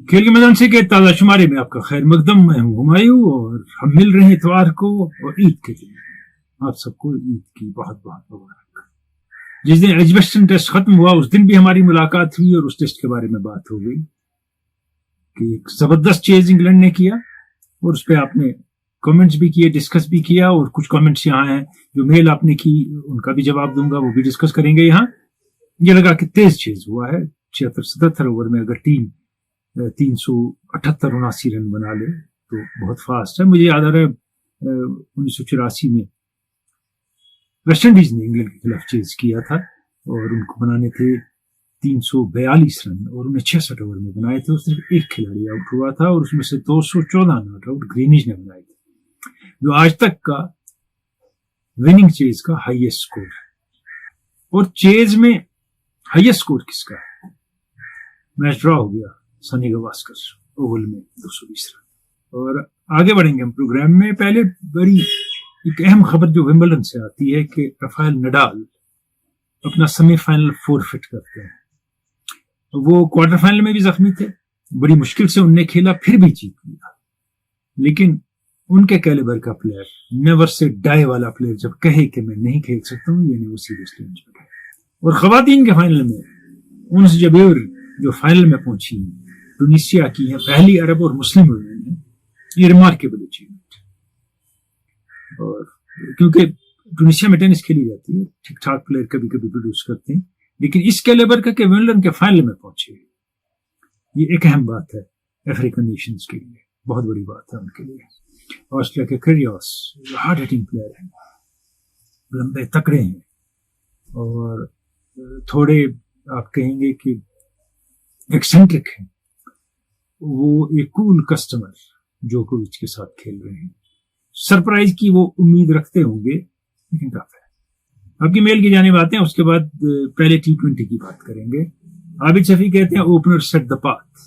खेल के मैदान से के ताज़ा शुमारे में आपका खैर मकदम। मैं हूं हुमायूं और हम मिल रहे हैं इतवार को और ईद के दिन। आप सबको ईद की बहुत बहुत मुबारक। जिस दिन एजुकेशन टेस्ट खत्म हुआ उस दिन भी हमारी मुलाकात हुई और उस टेस्ट के बारे में बात हो गई कि एक जबरदस्त चेज इंग्लैंड ने किया और उस पर आपने कमेंट्स भी किए, डिस्कस भी किया। और कुछ कमेंट्स यहाँ हैं जो मेल आपने की, उनका भी जवाब दूंगा, वो भी डिस्कस करेंगे। यहाँ ये लगा कि तेज चेज हुआ है। 76-77 ओवर में अगर टीम 378-79 रन बना ले तो बहुत फास्ट है। मुझे याद आ रहा है 1984 में वेस्ट इंडीज ने इंग्लैंड के खिलाफ चेज किया था और उनको बनाने थे 342 रन और उन्हें 66 ओवर में बनाए थे। सिर्फ एक खिलाड़ी आउट हुआ था और उसमें से 214 नॉट आउट ग्रीनिज ने बनाए थे, जो आज तक का विनिंग चेज का हाईएस्ट स्कोर है। और चेज में हाईएस्ट स्कोर किसका है? मैच ड्रॉ हो गया, सनी गावस्कर ओवल में 220 रन। और आगे बढ़ेंगे हम प्रोग्राम में। पहले बड़ी एक अहम खबर जो विंबलडन से आती है कि राफेल नडाल अपना सेमीफाइनल फोरफिट करते हैं। वो क्वार्टर फाइनल में भी जख्मी थे, बड़ी मुश्किल से उनने खेला, फिर भी जीत लिया। लेकिन उनके कैलिबर का प्लेयर, नेवर से डाई वाला प्लेयर जब कहे कि मैं नहीं खेल सकता हूं, यानी वो सीरियसली इंजर्ड है। और खवातीन के फाइनल में उनसे जबेर जो फाइनल में पहुंची टूनिसिया की है, पहली अरब और मुस्लिम वुमेन है, ये रिमार्केबल अचीवमेंट। और क्योंकि टूनिसिया में टेनिस खेली जाती है, ठीक ठाक प्लेयर कभी कभी प्रोड्यूस करते हैं, लेकिन इस कैलिबर का कि विंबलडन के फाइनल में पहुंचे, ये एक अहम बात है अफ्रीकन नेशंस के लिए, बहुत बड़ी बात है उनके लिए। ऑस्ट्रेलिया के करियोस हार्ड हिटिंग प्लेयर हैं, लंबे तकड़े हैं और थोड़े आप कहेंगे कि एक्सेंट्रिक है। वो एक कूल कस्टमर जोकोविच के साथ खेल रहे हैं। सरप्राइज की वो उम्मीद रखते होंगे, लेकिन टफ है। आपकी मेल की जानिब आते हैं, उसके बाद पहले T20 की बात करेंगे। आबिद शफी कहते हैं ओपनर सेट द पाथ।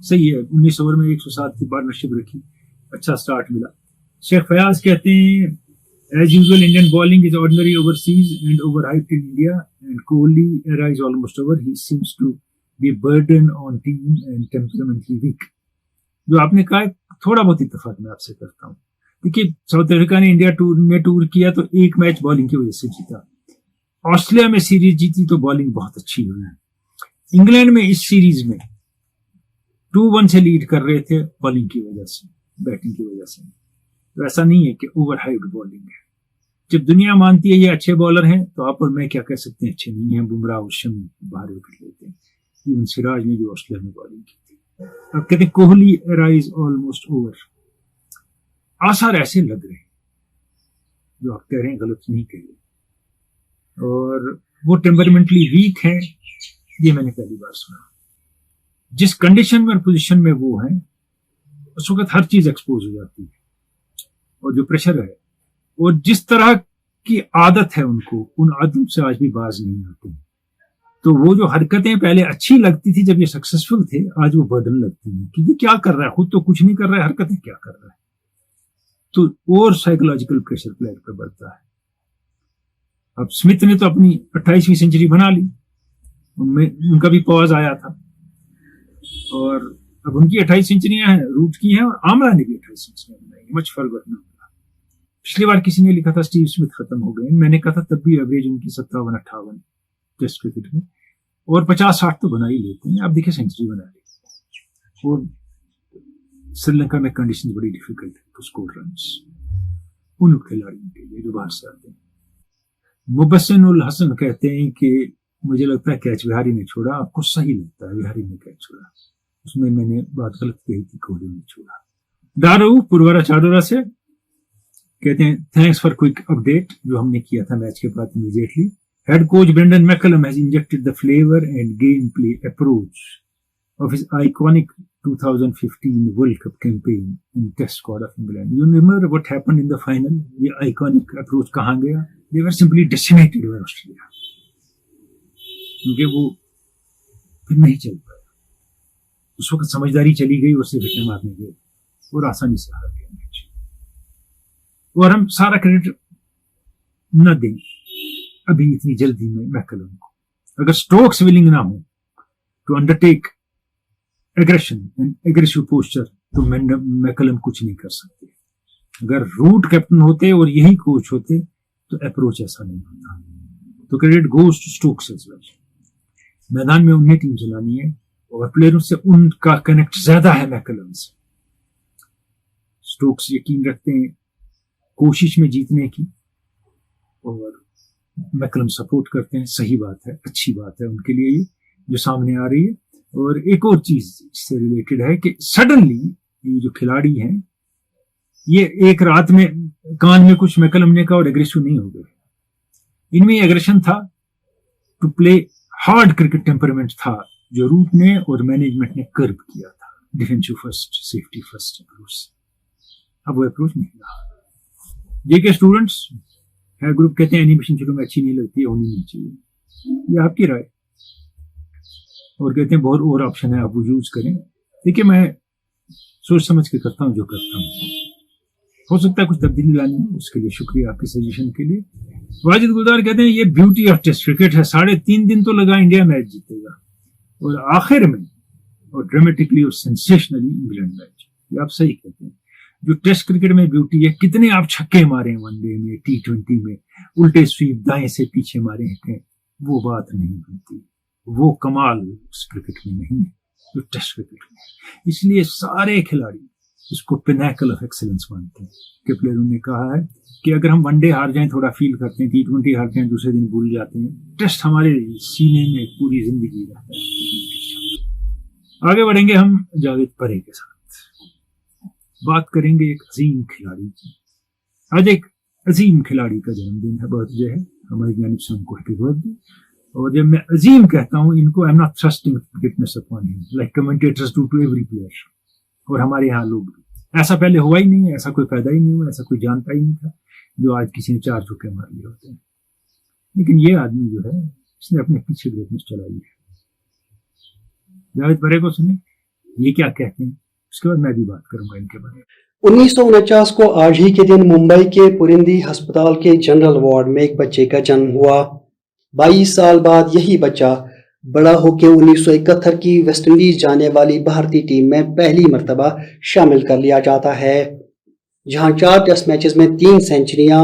सही है, 19 ओवर में 107 की पार्टनरशिप रखी, अच्छा स्टार्ट मिला। शेख फयाज कहते हैं as usual Indian bowling is ordinary overseas and overhyped in India and Kohli era is almost over. He seems to be burden on team and temperamentally weak. जो आपने कहा थोड़ा बहुत इत्तेफाक मैं आपसे करता हूँ। देखिए, साउथ अफ्रीका ने इंडिया में टूर किया तो एक मैच बॉलिंग की वजह से जीता। ऑस्ट्रेलिया में सीरीज जीती तो बॉलिंग बहुत अच्छी हुई। इंग्लैंड में इस सीरीज में 2-1 से लीड कर रहे थे बॉलिंग की वजह से, बैटिंग की वजह से। तो ऐसा नहीं है कि ओवरहाइप्ड बॉलिंग है। जब दुनिया मानती है ये अच्छे बॉलर हैं तो आप और मैं क्या कह सकते हैं अच्छे नहीं हैं। बुमराह और शमी बाहर विकेट लेते हैं, इवन सिराज ने जो ऑस्ट्रेलिया में बॉलिंग की थी। अब कहते हैं Kohli era is almost over. आसार ऐसे लग रहे हैं, जो आप कह रहे हैं गलत नहीं कह रहे। और वो टेम्परामेंटली वीक है, ये मैंने पहली बार सुना। जिस कंडीशन में और पोजीशन में वो हैं उस वक्त हर चीज एक्सपोज हो जाती है और जो प्रेशर है और जिस तरह की आदत है उनको, उन आदतों से आज भी बाज नहीं आते। तो वो जो हरकतें पहले अच्छी लगती थी जब ये सक्सेसफुल थे, आज वो बर्डन लगती हैं कि ये क्या कर रहा है, खुद तो कुछ नहीं कर रहा है, हरकतें क्या कर रहा है। तो और साइकोलॉजिकल प्रेशर प्लेयर पर बढ़ता है। अब स्मिथ ने तो अपनी 28वीं सेंचुरी बना ली, उनका भी पॉज आया था और अब उनकी 28 सेंचुरियां हैं, रूट की हैं, और आमला ने भी 28 सेंचुरियां बनाई, मच फॉरवर्ड ना। पिछली बार किसी ने लिखा था स्टीव स्मिथ खत्म हो गए, मैंने कहा था तब भी एवरेज उनकी 57-58 टेस्ट क्रिकेट में, और 50-60 तो बना ही लेते हैं। आप देखिए सेंचुरी बना ली। और श्रीलंका में कंडीशन बड़ी डिफिकल्ट है टू स्कोर रन्स उन खिलाड़ियों के लिए जो बाहर से आते हैं। मुबस्सिन उल हसन कहते हैं कि मुझे लगता है कैच बिहारी ने छोड़ा। आपको सही लगता है बिहारी ने कैच छोड़ा, उसमें मैंने बात गलत कही थी, कोहली ने छोड़ा। दारू पुरवारा चाडोरा से कहते हैं थैंक्स फॉर क्विक अपडेट, जो हमने किया था मैच के बाद immediately. Head coach Brendon McCullum has injected the flavour and game play approach of his iconic 2015 world cup campaign in test squad of England. You remember what happened in the final? ये iconic approach कहां गया? They were simply decimated by Australia, क्योंकि वो फिर नहीं चल पाया। उस वक्त समझदारी चली गई, उससे विकेट मारने गए और आसानी से हार गया मैच। और हम सारा क्रेडिट न दें अभी इतनी जल्दी में मैकलम को। अगर स्टोक्स विलिंग ना हो to undertake aggression and aggressive posture तो मैकलम कुछ नहीं कर सकते। अगर रूट कैप्टन होते और यही कोच होते तो अप्रोच ऐसा नहीं होता। तो credit goes to Stokes as well. मैदान में उन्हें टीम चलानी है और प्लेयरों से उनका कनेक्ट ज्यादा है मैकलम से। स्टोक्स यकीन रखते हैं कोशिश में जीतने की और मैकलम सपोर्ट करते हैं। सही बात है, अच्छी बात है उनके लिए ये जो सामने आ रही है। और एक और चीज इससे रिलेटेड है कि सडनली ये जो खिलाड़ी हैं ये एक रात में कान में कुछ मैकलम ने कहा और एग्रेसिव नहीं हो गए। इनमें एग्रेशन था, to play hard cricket temperament था जो रूट ने और मैनेजमेंट ने कर्व किया था। Defensive first, safety first approach से अब वो अप्रोच नहीं रहा। जेके स्टूडेंट्स है ग्रुप कहते हैं एनिमेशन शुरू में अच्छी नहीं लगती है, होनी नहीं चाहिए। ये आपकी राय। और कहते हैं बहुत और ऑप्शन है, आप वो यूज करें। देखिए मैं सोच समझ के करता हूँ जो करता हूँ। हो सकता है कुछ तब्दीली लानी, उसके लिए शुक्रिया आपके सजेशन के लिए। वाजिद गुलजार कहते हैं ये ब्यूटी ऑफ टेस्ट क्रिकेट है, 3.5 दिन तो लगा इंडिया मैच जीतेगा और आखिर में और ड्रामेटिकली और सेंसेशनली इंग्लैंड मैच। ये आप सही कहते हैं। जो टेस्ट क्रिकेट में ब्यूटी है, कितने आप छक्के मारे हैं वनडे में, T20 में, उल्टे स्वीप दाएं से पीछे मारे हैं, वो बात नहीं बनती। वो कमाल उस क्रिकेट में नहीं है जो टेस्ट क्रिकेट में। इसलिए सारे खिलाड़ी उसको पिनैकल ऑफ एक्सीलेंस मानते हैं। कि प्लेयरों ने कहा है कि अगर हम वनडे हार जाएं थोड़ा फील करते हैं, T20 हार जाएं दूसरे दिन भूल जाते हैं, टेस्ट हमारे सीने में पूरी जिंदगी रहता है। आगे बढ़ेंगे हम जावेद परे के साथ। बात करेंगे एक अजीम खिलाड़ी की। आज एक अजीम खिलाड़ी का जन्मदिन है, बर्थडे है। हमारी जानिब से उनको हैप्पी बर्थडे। और जब मैं अजीम कहता हूं इनको, I am not thrusting greatness upon him like commentators do to every player. और हमारे यहाँ लोग ऐसा पहले हुआ ही नहीं है, ऐसा कोई पैदा ही नहीं हुआ, ऐसा कोई जानता ही नहीं था जो आज किसी ने 4 चौके मार लिए होते हैं। लेकिन ये आदमी जो है इसने अपने पीछे ग्रेटनेस चलाई है। जावेद परे को सुने ये क्या कहते हैं, उसके बाद मैं भी बात करूंगा इनके बारे में। 1949 को आज ही के दिन मुंबई के पुरिंदी अस्पताल के जनरल वार्ड में एक बच्चे का जन्म हुआ। 22 साल बाद यही बच्चा बड़ा होकर 1971 की वेस्टइंडीज जाने वाली भारतीय टीम में पहली मर्तबा शामिल कर लिया जाता है, जहां 4 टेस्ट मैचेस में 3 सेंचुरियां,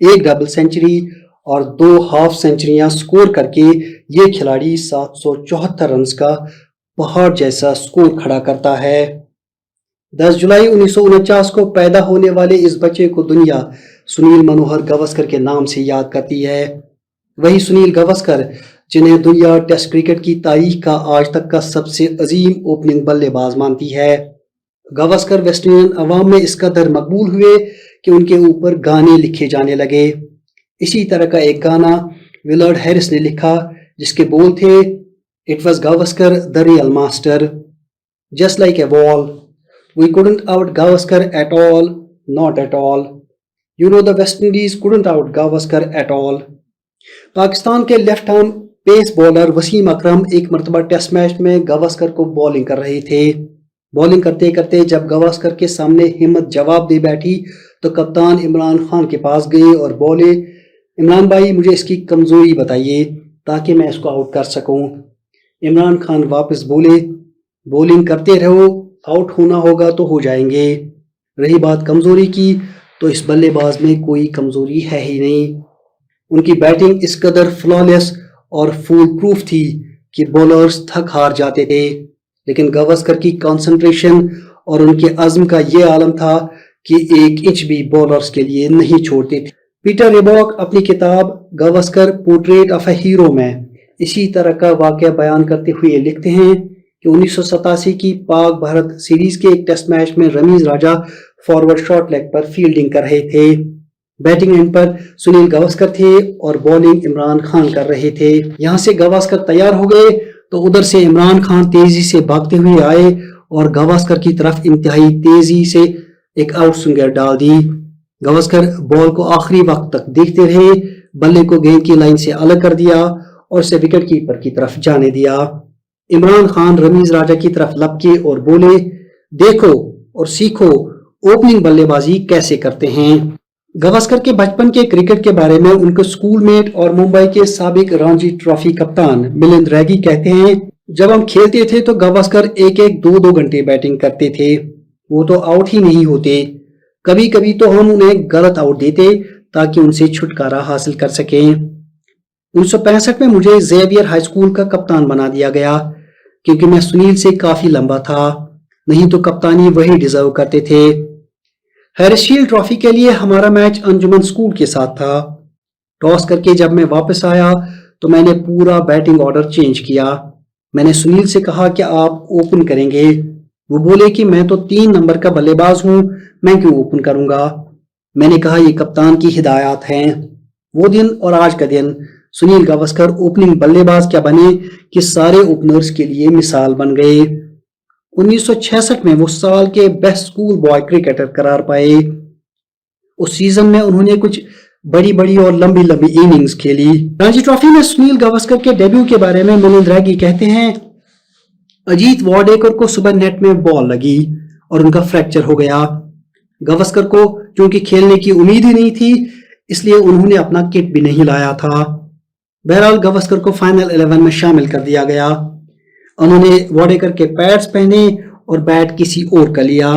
1 डबल सेंचुरी और 2 हाफ सेंचुरियां स्कोर करके ये खिलाड़ी 774 रन का पहाड़ जैसा स्कोर खड़ा करता है। 10 जुलाई 1949 को पैदा होने वाले इस बच्चे को दुनिया सुनील मनोहर गावस्कर के नाम से याद करती है। वही सुनील गावस्कर जिन्हें दुनिया टेस्ट क्रिकेट की तारीख का आज तक का सबसे अजीम ओपनिंग बल्लेबाज मानती है। गावस्कर वेस्ट इंडियन अवाम में इस कदर मकबूल हुए कि उनके ऊपर गाने लिखे जाने लगे। इसी तरह का एक गाना विलर्ड हैरिस ने लिखा जिसके बोल थे, it was Gavaskar the real master, just like a wall, we couldn't out Gavaskar at all, not at all, you know the West Indies couldn't out Gavaskar at all. Pakistan के left arm pace bowler Wasim Akram एक मरतबा test match में गावस्कर को bowling कर रहे थे। Bowling करते करते जब गावस्कर के सामने हिम्मत जवाब दे बैठी तो कप्तान इमरान खान के पास गए और बोले, इमरान भाई मुझे इसकी कमजोरी बताइए ताकि मैं इसको आउट कर सकूं। इमरान खान वापस बोले, बॉलिंग करते रहो, आउट होना होगा तो हो जाएंगे। रही बात कमजोरी की तो इस बल्लेबाज में कोई कमजोरी है ही नहीं। उनकी बैटिंग इस कदर फ्लॉलेस और फुल प्रूफ थी कि बॉलर्स थक हार जाते थे, लेकिन गावस्कर की कंसंट्रेशन और उनके अज़्म का ये आलम था कि 1 इंच भी बॉलर्स के लिए नहीं छोड़ते थे। पीटर रिबॉक अपनी किताब Gavaskar portrait of A hero में इसी तरह का वाकया बयान करते हुए लिखते हैं कि 1987 की पाक भारत सीरीज के एक टेस्ट मैच में रमीज राजा फॉरवर्ड शॉर्ट लेग पर फील्डिंग कर रहे थे। बैटिंग एंड पर सुनील गावस्कर थे और बॉलिंग इमरान खान कर रहे थे। यहाँ से गावस्कर तैयार हो गए तो उधर से इमरान खान तेजी से भागते हुए आए और गावस्कर की तरफ इंतहाई तेजी से एक आउट स्विंगर डाल दी। गावस्कर बॉल को आखिरी वक्त तक देखते रहे, बल्ले को गेंद की लाइन से अलग कर दिया और उसे विकेट कीपर की तरफ जाने दिया। इमरान खान रमीज राजा की तरफ लपके और बोले, देखो और सीखो ओपनिंग बल्लेबाजी कैसे करते हैं। गावस्कर के बचपन के क्रिकेट के बारे में उनके स्कूलमेट और मुंबई के साबिक रणजी ट्रॉफी कप्तान मिलिंद रैगी कहते हैं, जब हम खेलते थे तो गावस्कर एक एक दो दो घंटे बैटिंग करते थे, वो तो आउट ही नहीं होते। कभी कभी तो हम उन्हें गलत आउट देते ताकि उनसे छुटकारा हासिल कर सकें। 1965 में मुझे जेवियर हाई स्कूल का कप्तान बना दिया गया क्योंकि मैं सुनील से काफी लंबा था, नहीं तो कप्तानी वही डिजर्व करते थे। हैरिसशील्ड ट्रॉफी के लिए हमारा मैच अंजुमन स्कूल के साथ था। टॉस करके जब मैं वापस आया तो मैंने पूरा बैटिंग ऑर्डर चेंज किया। मैंने सुनील से कहा कि आप ओपन करेंगे। वो बोले कि मैं तो 3 नंबर का बल्लेबाज हूं, मैं क्यों ओपन करूंगा। मैंने कहा ये कप्तान की हिदायत हैं। वो दिन और आज का दिन सुनील गावस्कर ओपनिंग बल्लेबाज क्या बने कि सारे ओपनर्स के लिए मिसाल बन गए। 1966 में वो साल के बेस्ट स्कूल बॉय क्रिकेटर करार पाए। उस सीजन में उन्होंने कुछ बड़ी बड़ी और लंबी लंबी इनिंग्स खेली। रणजी ट्रॉफी में सुनील गावस्कर के डेब्यू के बारे में मनोज रागी कहते हैं, अजीत वाडेकर को सुबह नेट में बॉल लगी और उनका फ्रैक्चर हो गया। गावस्कर को क्योंकि खेलने की उम्मीद ही नहीं थी, इसलिए उन्होंने अपना किट भी नहीं लाया था। बहरहाल गावस्कर को फाइनल 11 में शामिल कर दिया गया। उन्होंने वाडेकर के पैड्स पहने और बैट किसी और का लिया,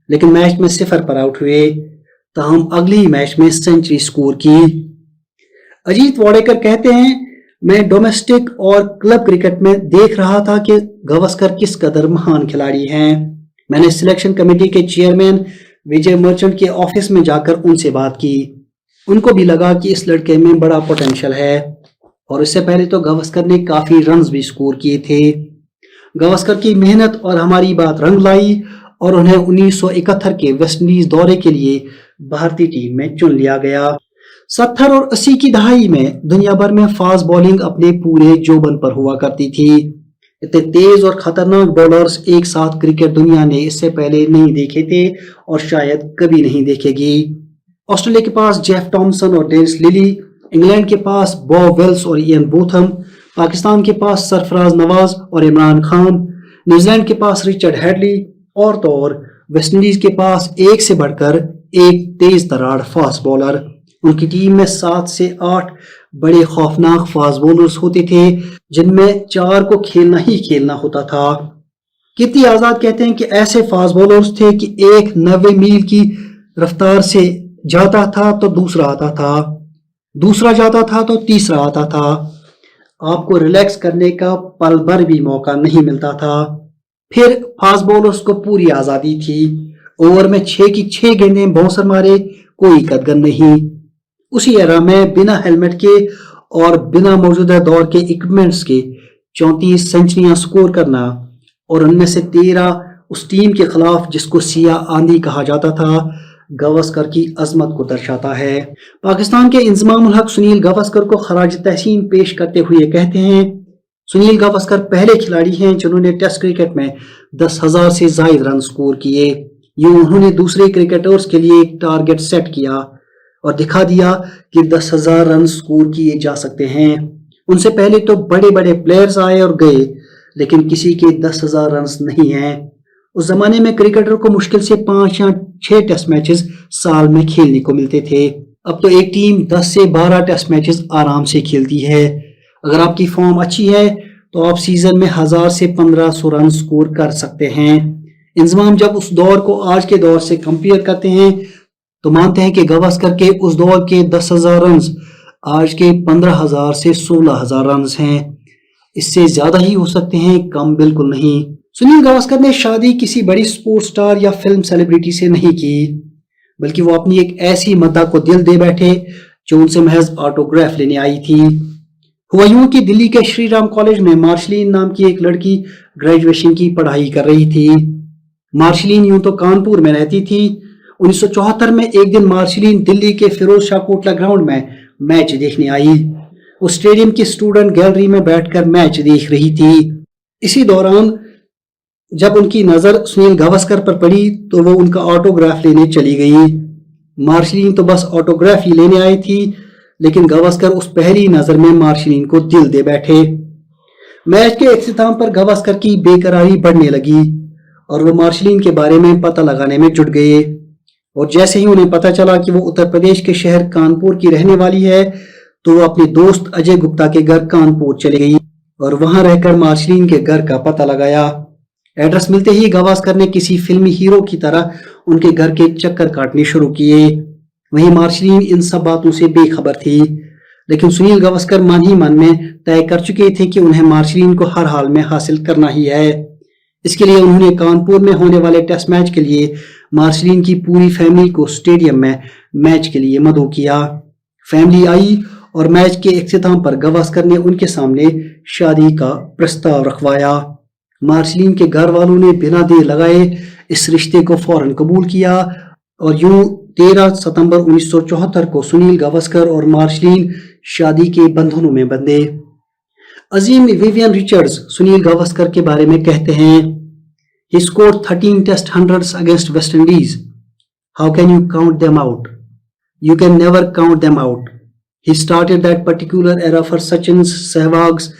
लेकिन मैच में 0 पर आउट हुए। ताहम अगली मैच में सेंचुरी स्कोर की। अजीत वाडेकर कहते हैं, मैं डोमेस्टिक और क्लब क्रिकेट में देख रहा था कि गावस्कर किस कदर महान खिलाड़ी हैं। मैंने सिलेक्शन कमेटी के चेयरमैन विजय मर्चेंट के ऑफिस में जाकर उनसे बात की। उनको भी लगा कि इस लड़के में बड़ा पोटेंशियल है, और इससे पहले तो गावस्कर ने काफी रन्स भी स्कोर किए थे। गावस्कर की मेहनत और हमारी बात रंग लाई और उन्हें 1971 के वेस्टइंडीज दौरे के लिए भारतीय टीम में चुन लिया गया। 70 और 80 की दहाई में दुनिया भर में फास्ट बॉलिंग अपने पूरे जोबन पर हुआ करती थी। इतने तेज और खतरनाक बॉलर्स एक साथ क्रिकेट दुनिया ने इससे पहले नहीं देखे थे और शायद कभी नहीं देखेगी। ऑस्ट्रेलिया के पास जेफ टॉमसन और डेनिस लिली, इंग्लैंड के पास बॉब वेल्स और इयन बोथम, पाकिस्तान के पास सरफराज नवाज और इमरान खान, न्यूजीलैंड के पास रिचर्ड हेडली, और तो और वेस्टइंडीज के पास एक से बढ़कर एक तेज तरार फास्ट बॉलर। उनकी टीम में 7 से 8 बड़े खौफनाक फास्ट बॉलर्स होते थे, जिनमें 4 को खेलना ही खेलना होता था। कीर्ति आजाद कहते हैं कि ऐसे फास्ट बॉलर्स थे कि एक 90 मील की रफ्तार से जाता था तो दूसरा आता था, दूसरा जाता था तो तीसरा आता था। आपको रिलैक्स करने का पल भर भी मौका नहीं मिलता था। फिर फास्ट बॉलर्स को पूरी आजादी थी। ओवर में 6 की 6 गेंदें बाउंसर मारे, कोई कदगन नहीं। उसी एरा में बिना हेलमेट के और बिना मौजूदा दौर के इक्विपमेंट्स के 34 सेंचुरियां स्कोर करना, और उनमें से 13 उस टीम के खिलाफ जिसको सिया आंधी कहा जाता था, गावस्कर की अजमत को दर्शाता है। पाकिस्तान के इंजमामुल हक सुनील गावस्कर को खराज तहसीन पेश करते हुए कहते हैं, सुनील गावस्कर पहले खिलाड़ी हैं जिन्होंने टेस्ट क्रिकेट में 10,000 से ज्यादा रन स्कोर किए। ये उन्होंने दूसरे क्रिकेटर्स के लिए एक टारगेट सेट किया और दिखा दिया कि 10,000 रन स्कोर किए जा सकते हैं। उनसे पहले तो बड़े बड़े प्लेयर्स आए और गए, लेकिन किसी के 10,000 रन नहीं हैं। उस जमाने में क्रिकेटर को मुश्किल से 5 या 6 टेस्ट मैचेस साल में खेलने को मिलते थे। अब तो एक टीम 10 से 12 टेस्ट मैचेस आराम से खेलती है। अगर आपकी फॉर्म अच्छी है तो आप सीजन में 1000 से 1500 रन स्कोर कर सकते हैं। इंजमाम जब उस दौर को आज के दौर से कंपेयर करते हैं तो मानते हैं कि गावस्कर के उस दौर के 10,000 रन आज के 15,000 से 16,000 रन हैं। इससे ज्यादा ही हो सकते हैं, कम बिल्कुल नहीं। सुनील गावस्कर ने शादी किसी बड़ी स्पोर्ट्स स्टार या फिल्म सेलिब्रिटी से नहीं की, बल्कि वो अपनी एक ऐसी मद्दा को दिल दे बैठे जो उनसे महज ऑटोग्राफ लेने आई थी। हुआ यूं कि दिल्ली के श्री राम कॉलेज में मार्शलीन नाम की एक लड़की ग्रेजुएशन की पढ़ाई कर रही थी। मार्शलीन यूं तो कानपुर में रहती थी। 1974 में एक दिन मार्शलीन दिल्ली के फिरोज शाह कोटला ग्राउंड में मैच देखने आई। वो स्टेडियम की स्टूडेंट गैलरी में बैठकर मैच देख रही थी। इसी दौरान जब उनकी नजर सुनील गावस्कर पर पड़ी तो वो उनका ऑटोग्राफ लेने चली गई। मार्शलीन तो बस ऑटोग्राफ ही लेने आई थी, लेकिन गावस्कर उस पहली नजर में मार्शलीन को दिल दे बैठे। मैच के इख्तिताम पर गावस्कर की बेकरारी बढ़ने लगी और वो मार्शलीन के बारे में पता लगाने में जुट गए। और जैसे ही उन्हें पता चला कि वो उत्तर प्रदेश के शहर कानपुर की रहने वाली है, तो वो अपने दोस्त अजय गुप्ता के घर कानपुर चले गई और वहां रहकर मार्शलिन के घर का पता लगाया। एड्रेस मिलते ही गावस्कर ने किसी फिल्मी हीरो की तरह उनके घर के चक्कर काटने शुरू किए। वहीं मार्शलिन इन सब बातों से बेखबर थी, लेकिन सुनील गावस्कर मन ही मन में तय कर चुके थे कि उन्हें मार्शलिन को हर हाल में हासिल करना ही है। इसके लिए उन्होंने कानपुर में होने वाले टेस्ट मैच के लिए मार्शलिन की पूरी फैमिली को स्टेडियम में मैच के लिए मदऊ किया। फैमिली आई और मैच के इख्तिताम पर गावस्कर ने उनके सामने शादी का प्रस्ताव रखवाया। मार्शलिन के घर वालों ने बिना देर लगाए इस रिश्ते को फौरन कबूल किया और यूं 13 सितंबर 1974 को सुनील गावस्कर और मार्शलिन शादी के बंधनों में बंधे। अजीम विवियन रिचर्ड्स सुनील गावस्कर के बारे में कहते हैं, He scored 13 test hundreds against West Indies. How can you count them out? You can never count them out. He started that particular era for Sachin's, Sehwag's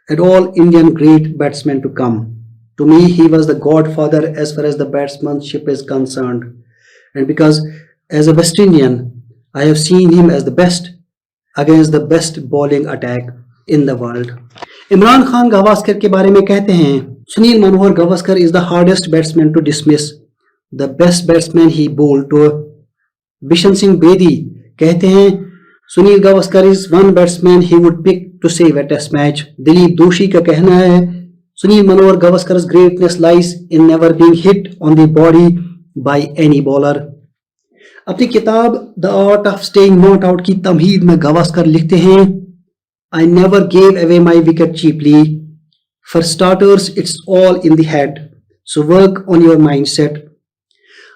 and all Indian great batsmen to come. To me, he was the godfather as far as the batsmanship is concerned. And because as a West Indian, I have seen him as the best against the best bowling attack in the world. Imran Khan Gavaskar के बारे में कहते हैं, Sunil Manohar Gavaskar is the hardest batsman to dismiss. The best batsman he bowled to. Bishan Singh Bedi कहते हैं, Sunil Gavaskar is one batsman he would pick to save a test match. Dilip दोशी का कहना है, Sunil Manohar Gavaskar's greatness lies in never being hit on the body by any bowler. अपनी किताब The Art of Staying Not Out की तमहीद में गावस्कर लिखते हैं, I never gave away my wicket cheaply. For starters, it's all in the head, so work on your mindset.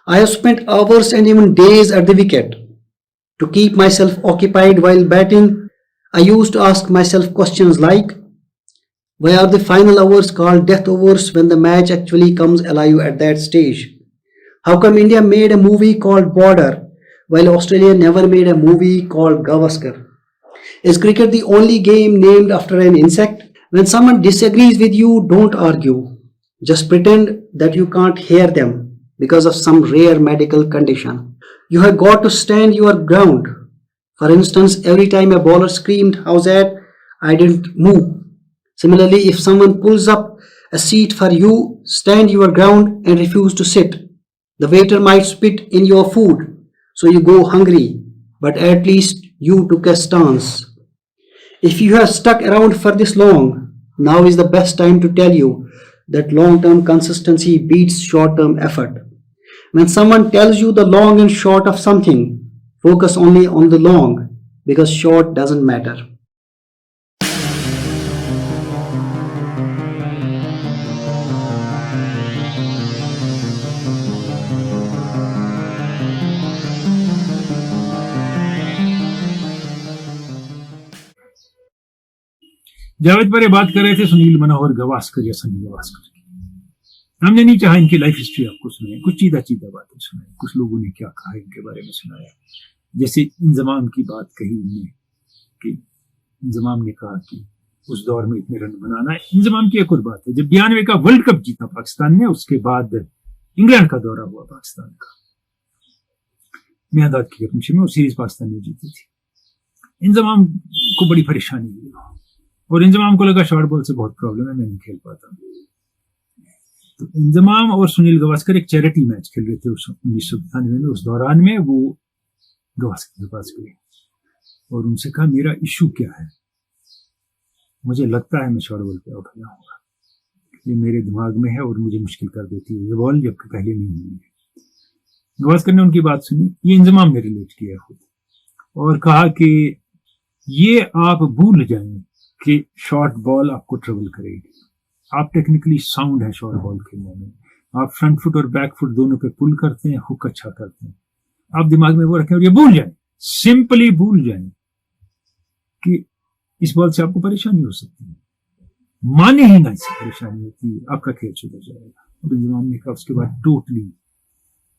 I have spent hours and even days at the wicket. To keep myself occupied while batting, I used to ask myself questions like, why are the final hours called death overs when the match actually comes alive at that stage? How come India made a movie called Border, while Australia never made a movie called Gavaskar? Is cricket the only game named after an insect? When someone disagrees with you, don't argue. Just pretend that you can't hear them because of some rare medical condition. You have got to stand your ground. For instance, every time a bowler screamed, "How's that?" I didn't move. Similarly, if someone pulls up a seat for you, stand your ground and refuse to sit. The waiter might spit in your food, so you go hungry, but at least you took a stance. If you have stuck around for this long, now is the best time to tell you that long-term consistency beats short-term effort. When someone tells you the long and short of something, focus only on the long because short doesn't matter. Javed पर ये बात कर रहे थे सुनील मनोहर गावस्कर या सनी गावस्कर की। हमने नहीं चाहा इनकी लाइफ हिस्ट्री आपको सुनाए, कुछ चीदा चीदा बातें सुनाए, कुछ लोगों ने क्या कहा इनके बारे में सुनाया। जैसे इंजमाम की बात कही इनने कि इंजमाम ने कहा कि उस दौर में इतने रन बनाना है। इंजमाम की एक और बात है, जब 92 का वर्ल्ड कप जीता पाकिस्तान ने, उसके बाद इंग्लैंड का दौरा हुआ पाकिस्तान का, मियांदाद की अपनी में, वो सीरीज पाकिस्तान ने जीती थी। इंजमाम को बड़ी परेशानी हुई और इंजमाम को लगा शॉर्ट बॉल से बहुत प्रॉब्लम है, मैं नहीं खेल पाता। तो इंजमाम और सुनील गावस्कर एक चैरिटी मैच खेल रहे थे 1992 में। उस दौरान में वो गावस्कर के पास गए और उनसे कहा, मेरा इशू क्या है, मुझे लगता है मैं शॉर्ट बॉल पे आउट हो जाऊंगा, ये मेरे दिमाग में है और मुझे मुश्किल कर देती है ये बॉल, जबकि पहले नहीं हुई है। गावस्कर ने उनकी बात सुनी, ये इंजमाम ने रिलेट किया खुद और कहा कि ये आप भूल जाएं कि शॉर्ट बॉल आपको ट्रबल करेगी। आप टेक्निकली साउंड है शॉर्ट बॉल खेलने में, आप फ्रंट फुट और बैक फुट दोनों पे पुल करते हैं, हुक अच्छा करते हैं। आप दिमाग में वो रखें और ये भूल जाएं, सिंपली भूल जाएं कि इस बॉल से आपको परेशानी हो सकती है। माने ही ना इससे परेशानी होती है, आपका खेल सुधर जाएगा। और इंजमाम ने कहा, उसके बाद टोटली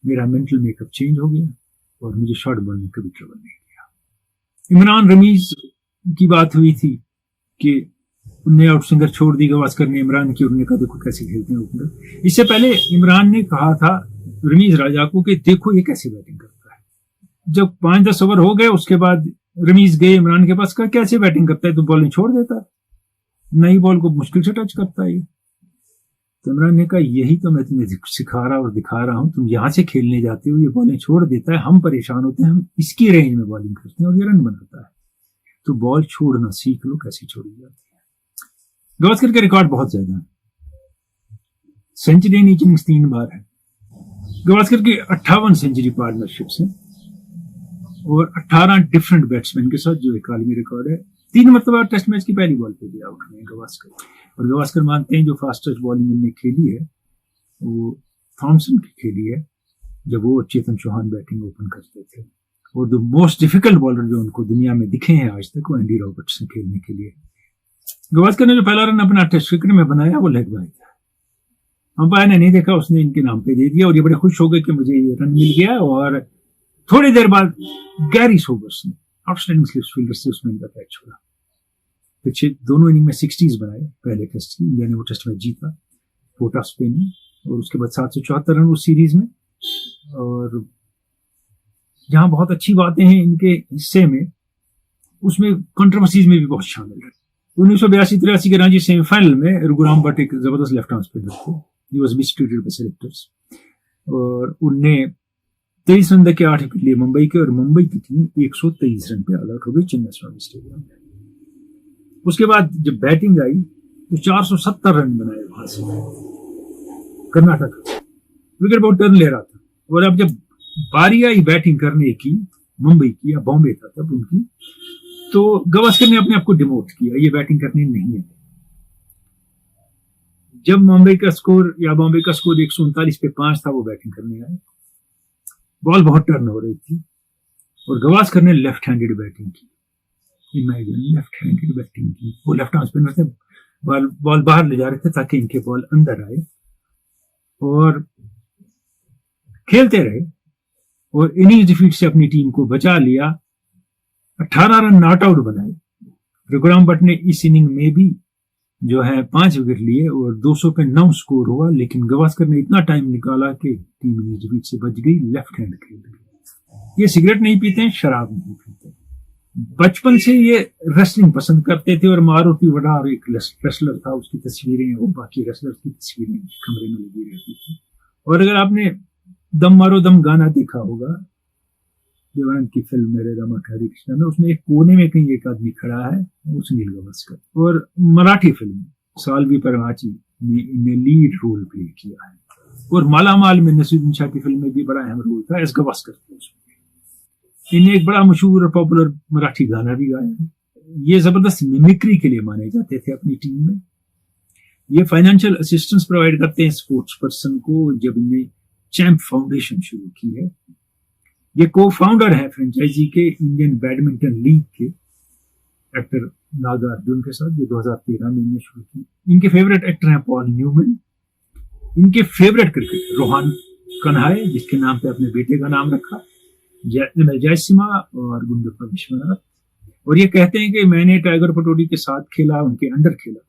मेरा मेंटल मेकअप चेंज हो गया और मुझे शॉर्ट बॉल में कभी ट्रबल नहीं किया। इमरान रमीज की बात हुई थी कि उन्हें आउट स्विंगर छोड़ दी गावस्कर ने इमरान की, उन्होंने कहा देखो कैसे खेलते हैं ओपनर। इससे पहले इमरान ने कहा था रमीज राजा को कि देखो ये कैसे बैटिंग करता है। जब 5-10 ओवर हो गए उसके बाद रमीज गए इमरान के पास, कहा कैसे बैटिंग करता है, तो बॉलिंग छोड़ देता है। नई बॉल को मुश्किल से टच करता है। तो इमरान ने कहा यही तो मैं तुम्हें सिखा रहा और दिखा रहा हूं, तुम यहां से खेलने जाते हो, ये बॉलें छोड़ देता है, हम परेशान होते हैं, हम इसकी रेंज में बॉलिंग करते हैं और ये रन बनाता है। तो बॉल छोड़ना सीख लो, कैसे छोड़ी जाती है। गावस्कर के रिकॉर्ड बहुत ज्यादा है, सेंचुरी इन ईच इनिंग्स 3 बार है। गावस्कर की 58 सेंचुरी पार्टनरशिप्स हैं और 18 डिफरेंट बैट्समैन के साथ, जो एक आलमी रिकॉर्ड है। 3 मरतबा टेस्ट मैच की पहली बॉल पे भी आउट हुए गावस्कर। और गावस्कर मानते हैं जो फास्टेस्ट बॉलिंग उन्होंने खेली है वो थॉमसन की खेली है, जब वो चेतन चौहान बैटिंग ओपन करते थे। और द मोस्ट डिफिकल्ट बॉलर जो उनको दुनिया में दिखे हैं आज तक, वो एंडी रॉबर्ट्स खेलने के लिए। गावस्कर ने जो पहला रन अपना टेस्ट क्रिकेट में बनाया वो लेग बाय था। अंपायर ने नहीं देखा, उसने इनके नाम पे दे दिया और ये बड़े खुश हो गए कि मुझे ये रन मिल गया। और थोड़ी देर बाद गैरी सोबर्स ने आउटस्टैंडिंग स्लिप फील्डर से उसमें इनका कैच छोड़ा। पीछे दोनों इनिंग में 60s बनाए पहले टेस्ट की। इंडिया ने वो टेस्ट मैच जीता पोर्ट ऑफ स्पेन में, और उसके बाद 774 रन उस सीरीज में। और जहां बहुत अच्छी बातें हैं इनके हिस्से में, उसमें कंट्रोवर्सीज में भी बहुत शामिल है। 1982-83 के रणजी सेमीफाइनल में रघुराम भट्ट एक जबरदस्त लेफ्ट आर्म स्पिनर थे, he was mistreated bye selectors, और उनने 23 रन के 8 विकेट लिए मुंबई के, और मुंबई की टीम 123 रन पे ऑल आउट हो गई चेन्नई स्वामी स्टेडियम में। उसके बाद जब बैटिंग आई तो 470 रन बनाए वहां से कर्नाटक, विकेट बहुत टर्न ले रहा था। और अब जब बारी आई बैटिंग करने की मुंबई की, या बॉम्बे था तब उनकी, तो गावस्कर ने अपने आप को डिमोट किया, ये बैटिंग करनी नहीं है। जब बॉम्बे का स्कोर 139 पे 5 था, वो बैटिंग करने आए। बॉल बहुत टर्न हो रही थी और गावस्कर ने लेफ्ट हैंडेड बैटिंग की। इमेजिन, लेफ्ट हैंडेड बैटिंग की। वो लेफ्ट आर्म स्पिनर थे, बॉल बाहर ले जा रहे थे ताकि इनके बॉल अंदर आए, और खेलते रहे और इनिंग्स डिफीट से अपनी टीम को बचा लिया। 18 रन नॉट आउट बनाए। रघुराम भट्ट ने इस इनिंग में भी जो है 5 विकेट लिए और 200 पे 9 स्कोर हुआ, लेकिन गावस्कर ने इतना टाइम निकाला कि टीम इनिंग्स डिफीट से बच गई, लेफ्ट हैंड खेल गई। ये सिगरेट नहीं पीते हैं, शराब नहीं पीते। बचपन से ये रेसलिंग पसंद करते थे, और मारुति वडार एक रेसलर था, उसकी तस्वीरें और बाकी रेसलर की तस्वीरें कमरे में लगी रहती थी। और अगर आपने दम मारो दम गाना देखा होगा, देवानंद की फिल्म मेरे रामा हरे कृष्णा में, उसमें एक कोने में कहीं एक आदमी खड़ा है, वो सुनील गावस्कर। और मराठी फिल्म सालवी परमाची में इन्हें लीड रोल प्ले किया है, और मालामाल में नसीरुद्दीन शाह की फिल्म में भी बड़ा अहम रोल था, एस गावस्कर थे उसमें। इन्हें एक बड़ा मशहूर और पॉपुलर मराठी गाना भी गाया है। ये जबरदस्त मिमिक्री के लिए माने जाते थे अपनी टीम में। ये फाइनेंशियल असिस्टेंस प्रोवाइड करते हैं स्पोर्ट्स पर्सन को। जब इन्हें चैंप फाउंडेशन शुरू की है, ये को फाउंडर है फ्रेंचाइजी के इंडियन बैडमिंटन लीग के एक्टर नागार्जुन के साथ, जो 2013 में इन्हें शुरू की। इनके फेवरेट एक्टर हैं पॉल न्यूमैन। इनके फेवरेट क्रिकेटर रोहन कन्हाये, जिसके नाम पे अपने बेटे का नाम रखा, जयसिम्हा और गुंडप्पा विश्वनाथ। और ये कहते हैं कि मैंने टाइगर पटोडी के साथ खेला, उनके अंडर खेला,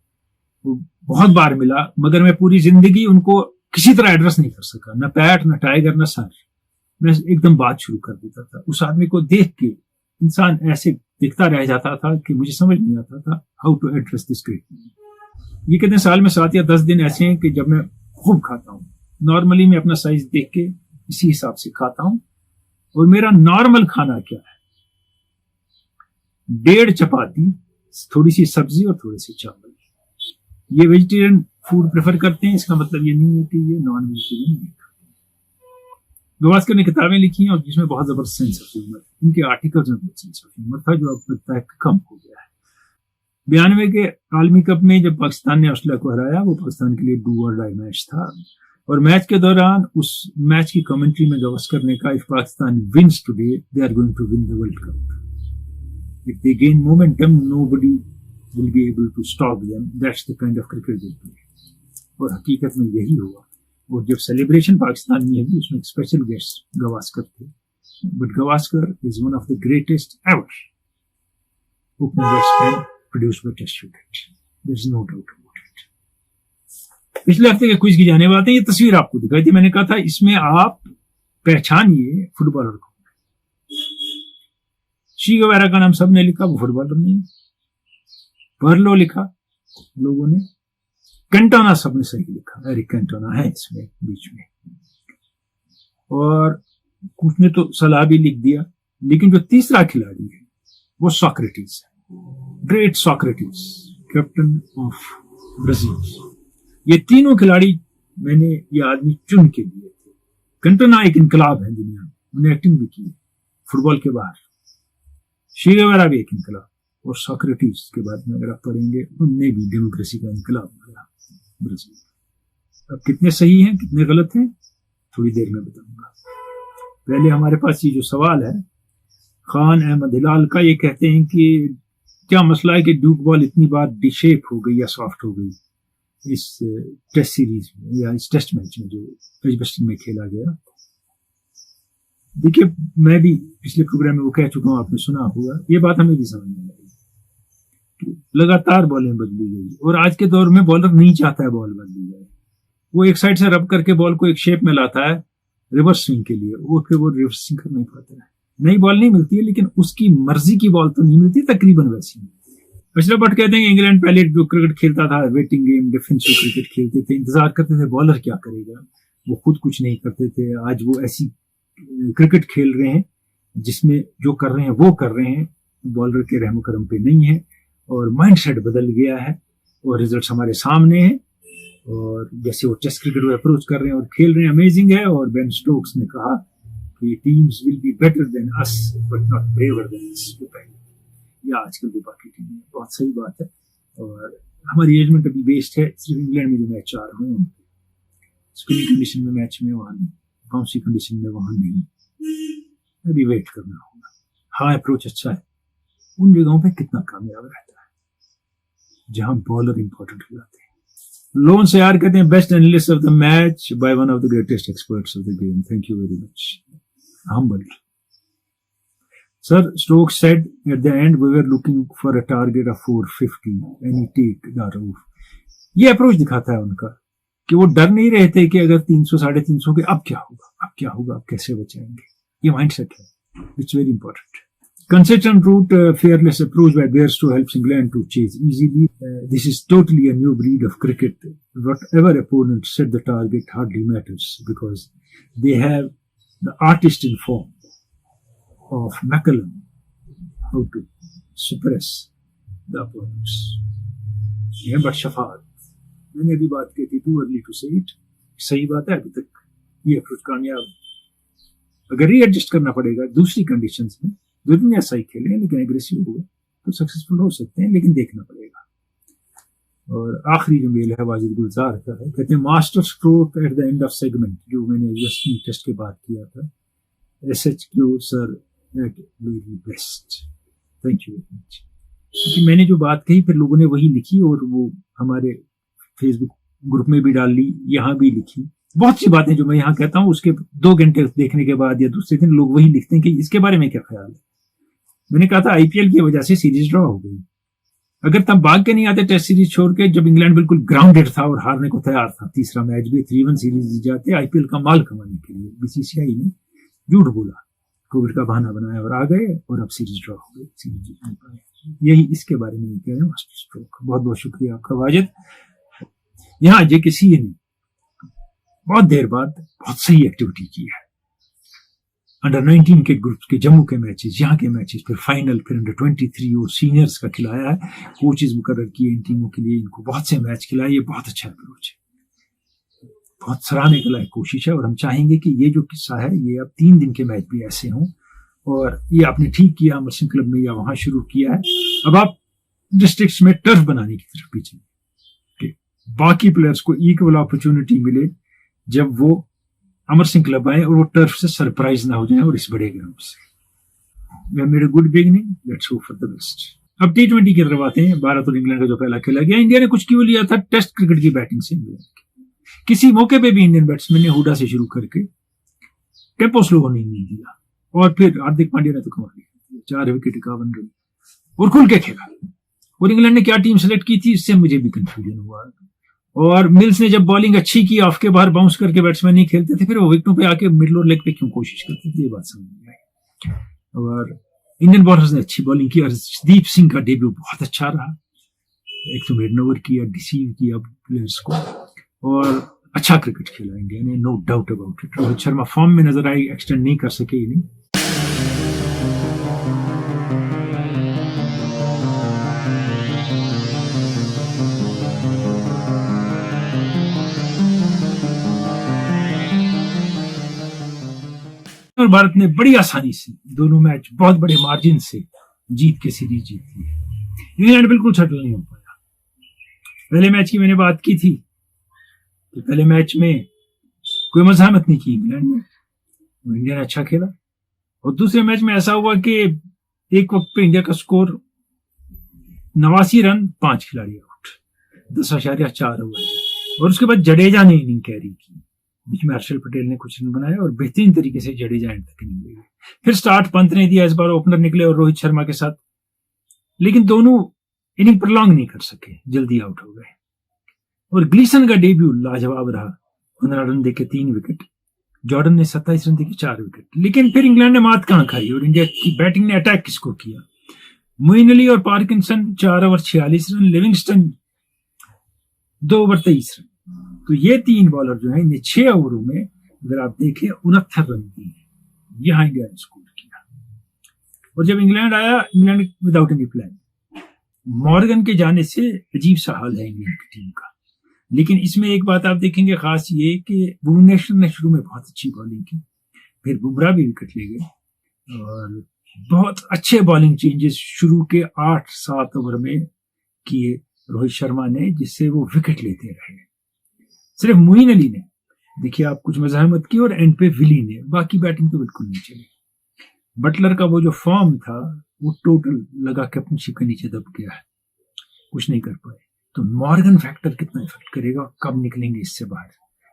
वो बहुत बार मिला, मगर मैं पूरी जिंदगी उनको किसी तरह एड्रेस नहीं कर सका, न पैट, न टाइगर, न सर। मैं एकदम बात शुरू कर देता था। उस आदमी को देख के इंसान ऐसे दिखता रह जाता था कि मुझे समझ नहीं आता था how to address this great man. ये कितने साल में 7 या 10 दिन ऐसे हैं कि जब मैं खूब खाता हूँ, नॉर्मली मैं अपना साइज देख के इसी हिसाब से खाता हूँ। और मेरा नॉर्मल खाना क्या है? 1.5 चपाती, थोड़ी सी सब्जी और थोड़े से चावल। ये वेजिटेरियन फूड प्रेफर करते हैं, इसका मतलब ये नहीं है कि ये नॉन वेजिटेरियन नहीं खाते। गावस्कर ने किताबें लिखी हैं और जिसमें बहुत जबरदस्त सेंस ऑफ ह्यूमर, इनके आर्टिकल्स में बहुत सेंस ऑफ ह्यूमर था, जो अब लगता है कम हो गया है। 92 के आलमी कप में जब पाकिस्तान ने ऑस्ट्रेलिया को हराया, वो पाकिस्तान के लिए डू और डाई मैच था। और मैच के दौरान उस मैच की कमेंट्री में गावस्कर ने कहा, if Pakistan wins today they are going to win the world cup. If they gain momentum nobody will be able to stop them. That's the kind of cricket they play. और हकीकत में यही हुआ। और जब सेलिब्रेशन पाकिस्तान में हुई, उसमें एक स्पेशल गेस्ट गावस्कर थे। But Gavaskar is one of the greatest ever opening batsman produced by test cricket. There is no doubt about it. पिछले हफ्ते के क्विज की जाने बात है, ये तस्वीर आपको दिखाई थी। मैंने कहा था इसमें आप पहचानिए फुटबॉलर को। शी गवेरा का नाम सबने लिखा, वो फुटबॉलर नहीं। पर्लो लिखा, लोगों ने। कैंटोना सबने सही लिखा, एरिक कैंटोना है इसमें बीच में, और कुछ ने तो सलाह भी लिख दिया। लेकिन जो तीसरा खिलाड़ी है वो सोक्रेटिस है, great Socrates, captain of Brazil. ये तीनों खिलाड़ी मैंने ये आदमी चुन के दिए थे। कैंटोना एक इनकलाब है दुनिया में, उन्हें एक्टिंग भी की फुटबॉल के बाहर। चे गेवारा भी एक इनकलाब, और सोक्रेटिस के बारे में अगर आप पढ़ेंगे, उनने भी डेमोक्रेसी का इनकलाब किया ब्राजील। अब कितने सही हैं कितने गलत हैं थोड़ी देर में बताऊंगा। पहले हमारे पास ये जो सवाल है खान अहमद हिलाल का, ये कहते हैं कि क्या मसला है कि ड्यूक बॉल इतनी बार डिशेप हो गई या सॉफ्ट हो गई इस टेस्ट सीरीज में या इस टेस्ट मैच में जो एजबस्टन में खेला गया। देखिए, मैं भी पिछले प्रोग्राम में वो कह चुका हूं, आपने सुना होगा, ये बात हमें भी समझ में आई। लगातार बॉलें बदली गई, और आज के दौर में बॉलर नहीं चाहता है बॉल बदली जाए। वो एक साइड से रब करके बॉल को एक शेप में लाता है रिवर्स स्विंग के लिए, वो फिर वो रिवर्स स्विंग कर नहीं पाता है। नई बॉल नहीं मिलती है, लेकिन उसकी मर्जी की बॉल तो नहीं मिलती, तकरीबन वैसी मिलती है। पिछले बट कहते हैं इंग्लैंड पहले जो क्रिकेट खेलता था, वेटिंग गेम, डिफेंसिव क्रिकेट खेलते थे, इंतजार करते थे बॉलर क्या करेगा, वो खुद कुछ नहीं करते थे। आज वो ऐसी क्रिकेट खेल रहे हैं जिसमें जो कर रहे हैं वो कर रहे हैं, बॉलर के रहम करम पे नहीं है, और माइंडसेट बदल गया है, और रिजल्ट्स हमारे सामने हैं। और जैसे वो टेस्ट क्रिकेट को अप्रोच कर रहे हैं और खेल रहे हैं, अमेजिंग है। और बेन स्टोक्स ने कहा कि teams will be better than us but not braver than us, ये आजकल भी बाकी टीम है, बहुत सही बात है। और हमारी एजमेंट अभी बेस्ड है सिर्फ इंग्लैंड में जो मैच आ रहे हैं, स्पिनिंग कंडीशन में मैच में वहां नहीं, बाउंसी कंडीशन में वहां नहीं, अभी वेट करना होगा। हाँ, अप्रोच अच्छा है, उन जगहों पे कितना कामयाब रहता है जहां बॉलर इंपॉर्टेंट हो जाते हैं। लोन से यार कहते हैं best analyst of the match by one of the greatest experts of the game, thank you very much, humbled. Sir, Stokes said at the end we were looking for a target of 450 and he take that off. ये approach दिखाता है उनका कि वो डर नहीं रहे थे कि अगर 300 350 के अब क्या होगा, अब कैसे बचाएंगे। ये माइंडसेट है, it's very important. Consistent route, fearless approach by Bairstow helps England to chase easily. This is totally a new breed of cricket. Whatever opponent set the target hardly matters because they have the artist in form of McCallum, how to suppress the opponents. Yeah, but Shafat, मैंने अभी बात की थी, too early to say it, सही बात है, अभी तक ये अप्रोच कामयाब। अगर रीएडजस्ट करना पड़ेगा दूसरी कंडीशंस में, जरूरी ऐसा ही खेले लेकिन एग्रेसिव हुए तो सक्सेसफुल हो सकते हैं, लेकिन देखना पड़ेगा। और आखिरी जो मेल है वाजिद गुलजार का है, कहते हैं masterstroke at the end of segment, जो मैंने वेस्टर्न टेस्ट के बाद किया था, SHQ sir at very best, thank you very much. क्योंकि मैंने जो बात कही फिर लोगों ने वही लिखी, और वो हमारे फेसबुक ग्रुप में भी डाल ली, यहाँ भी लिखी। बहुत सी बातें जो मैं यहाँ कहता हूँ उसके 2 घंटे देखने के बाद या दूसरे दिन लोग वही लिखते हैं कि इसके बारे में क्या ख्याल है। मैंने कहा था IPL की वजह से सीरीज ड्रॉ हो गई, अगर तब भाग के नहीं आते टेस्ट सीरीज छोड़ के, जब इंग्लैंड बिल्कुल ग्राउंडेड था और हारने को तैयार था, तीसरा मैच भी 3-1 सीरीज जीत जाते IPL का माल कमाने के लिए। BCCI ने झूठ बोला, कोविड का बहाना बनाया और आ गए, और अब सीरीज ड्रॉ हो गई, सीरीज जीत नहीं पाए। यही इसके बारे में कह रहे हैं मास्टर स्ट्रोक। बहुत बहुत शुक्रिया आपका वाजिद। यहाँ JKC ने बहुत देर बाद बहुत सही एक्टिविटी की है। अंडर 19 के ग्रुप के जम्मू के मैचेस, यहाँ के मैचेस, फिर फाइनल, फिर अंडर 23 और सीनियर्स का खिलाया है, कोचेज मुकर्रर किए इन टीमों के लिए, इनको बहुत से मैच खिलाए। ये बहुत अच्छा अप्रोच है, बहुत सराहने के लायक कोशिश है। और हम चाहेंगे कि ये जो किस्सा है ये अब 3 दिन के मैच भी ऐसे हों। और ये आपने ठीक किया अमर सिंह क्लब में या वहां शुरू किया है, अब आप डिस्ट्रिक्ट्स में टर्फ बनाने की तरफ भी चलिए, बाकी प्लेयर्स को इक्वल अपॉर्चुनिटी मिले जब वो अमर सिंह क्लब आए, और वो टर्फ से सरप्राइज ना हो जाए और इस बड़े ग्राउंड से। मेरे good beginning, let's hope for the best. अब T20 की तरफ आते हैं। भारत और इंग्लैंड का जो पहला खेला गया, इंडिया ने कुछ क्यों लिया था टेस्ट क्रिकेट की बैटिंग से। किसी मौके पे भी इंडियन बैट्समैन ने हुडा से शुरू करके टेम्पो स्लो होने नहीं दिया, और फिर हार्दिक पांड्या ने तो कमाल किया, 4 विकेट 51 रन और खुल के खेला। और इंग्लैंड ने क्या टीम सेलेक्ट की थी, इससे मुझे भी कंफ्यूजन हुआ। और मिल्स ने जब बॉलिंग अच्छी की, ऑफ के बाहर बाउंस करके बैट्समैन नहीं खेलते थे, फिर वो विकेटों पे आके मिडल और लेग पे क्यों कोशिश करते थे, ये बात समझ नहीं आई। और इंडियन बॉलर्स ने अच्छी बॉलिंग की, और दीप सिंह का डेब्यू बहुत अच्छा रहा। एक तो मेडन ओवर किया, डिसीव किया प्लेयर्स को, और अच्छा क्रिकेट खेला इंडिया ने, no doubt about it. Rohit Sharma form में नजर आई, एक्सटेंड नहीं कर सके इनिंग। और भारत ने बड़ी आसानी से दोनों मैच बहुत बड़े मार्जिन से जीत के सीरीज जीती है। इंग्लैंड बिल्कुल सेटल नहीं हो पाया। पहले मैच की मैंने बात की थी कि पहले मैच में कोई मज़ाहमत नहीं की इंग्लैंड ने, इंडिया ने अच्छा खेला। और दूसरे मैच में ऐसा हुआ कि एक वक्त पे इंडिया का स्कोर 89 रन, 5 खिलाड़ी आउट, 10.4 ओवर, और उसके बाद जडेजा ने इनिंग कैरी की। बीच में हर्षल पटेल ने कुछ रन बनाया और बेहतरीन तरीके से जडेजा एंड तक इनिंग गई। फिर स्टार्ट पंत ने दिया, इस बार ओपनर निकले और रोहित शर्मा के साथ, लेकिन दोनों इनिंग प्रलॉन्ग नहीं कर सके, जल्दी आउट हो गए। और ग्लीसन का डेब्यू लाजवाब रहा, 15 रन देके 3 विकेट, जॉर्डन ने 27 रन देके 4 विकेट। लेकिन फिर इंग्लैंड ने मात कहां खाई और इंडिया की बैटिंग ने अटैक किसको किया? मोइन अली और Parkinson 4 over 46 run, Livingstone 2 over 23 run. तो ये 3 बॉलर जो है, इन्हें 6 ओवरों में अगर आप देखें 69 रन दिए, यहां इंडिया ने स्कोर किया। और जब इंग्लैंड आया, England without any plan, Morgan के जाने से अजीब सा हाल है इंग्लैंड की टीम का। लेकिन इसमें एक बात आप देखेंगे खास, ये कि भुवनेश्वर ने शुरू में बहुत अच्छी बॉलिंग की, फिर बुमराह भी विकेट ले गए और बहुत अच्छे बॉलिंग चेंजेस शुरू के 8-7 ओवर में किए रोहित शर्मा ने, जिससे वो विकेट लेते रहे। सिर्फ मोइन अली ने, देखिए आप, कुछ मज़ाहमत की और एंड पे विली ने, बाकी बैटिंग तो बिल्कुल नहीं चली। बटलर का वो जो फॉर्म था वो टोटल लगा कैप्टनशिप के नीचे दब गया है, कुछ नहीं कर पाए। तो मॉर्गन फैक्टर कितना इफेक्ट करेगा, कब निकलेंगे इससे बाहर?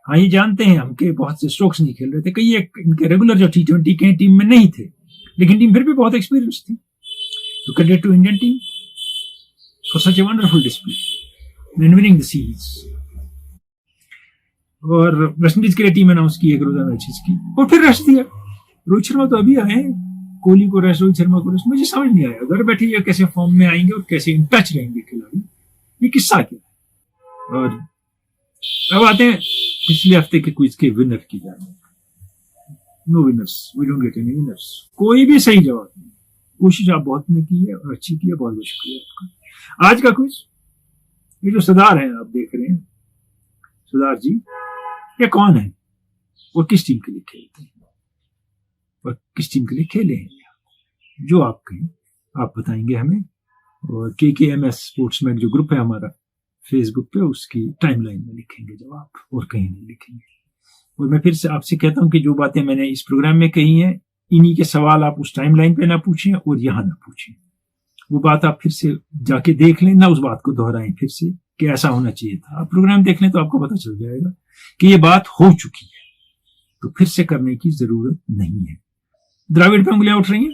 हाँ, ये जानते हैं हम कि बहुत से स्ट्रोक्स नहीं खेल रहे थे, कई इनके रेगुलर जो T20 के टीम में नहीं थे, लेकिन टीम फिर भी बहुत एक्सपीरियंस थी। तो credit to Indian team for such a wonderful display and winning the series. और वेस्टइंडीज के लिए टीम अनाउंस की 1 रोजा मैचेस की, और फिर रेस्ट दिया। रोहित शर्मा तो अभी आए, कोहली को रेस्ट, रोहित शर्मा को रेस्ट। मुझे समझ नहीं आया घर बैठे ये कैसे फॉर्म में आएंगे और कैसे इन टच रहेंगे खिलाड़ी, ये किस्सा क्या है। और अब आते हैं पिछले हफ्ते के क्विज के विनर की जाने। No winners, we don't get any winners, कोई भी सही जवाब नहीं। कोशिश आप बहुत ने की है और अच्छी की है, बहुत बहुत शुक्रिया आपका। आज का क्विज, ये जो सरदार हैं आप देख रहे हैं, सरदार जी, ये कौन है और किस टीम के लिए खेलते हैं और किस टीम के लिए खेले हैं? जो आप कहें आप बताएंगे हमें। और KKMS स्पोर्ट्समैन जो ग्रुप है हमारा फेसबुक पे, उसकी टाइमलाइन में लिखेंगे जवाब, और कहीं नहीं लिखेंगे। और मैं फिर से आपसे कहता हूं कि जो बातें मैंने इस प्रोग्राम में कही हैं, इन्हीं के सवाल आप उस टाइमलाइन पे ना पूछें और यहां ना पूछें। वो बात आप फिर से जाके देख लें, ना उस बात को दोहराएं फिर से कि ऐसा होना चाहिए था। आप प्रोग्राम देख लें तो आपको पता चल जाएगा कि ये बात हो चुकी है, तो फिर से करने की जरूरत नहीं है। द्रविड़ पे उंगलियां उठ रही हैं,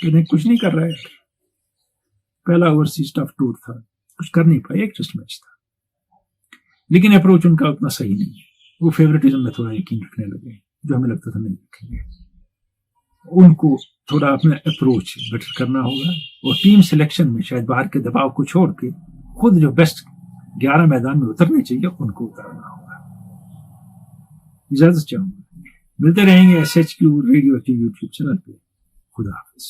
कहते हैं कुछ नहीं कर रहा है, पहला ओवरसीज टफ टूर था, कुछ कर नहीं पाए, एक टेस्ट मैच था। लेकिन अप्रोच उनका उतना सही नहीं है, वो फेवरेटिज्म में थोड़ा यकीन रखने लगे, जो हमें लगता था नहीं रखेंगे। उनको थोड़ा अपना अप्रोच बेटर करना होगा, और टीम सिलेक्शन में शायद बाहर के दबाव को छोड़ के खुद जो बेस्ट 11 मैदान में उतरने चाहिए उनको उतारना होगा। इजाजत चाहूंगा, मिलते रहेंगे SHQ radio active YouTube channel पे। खुदा हाफिज।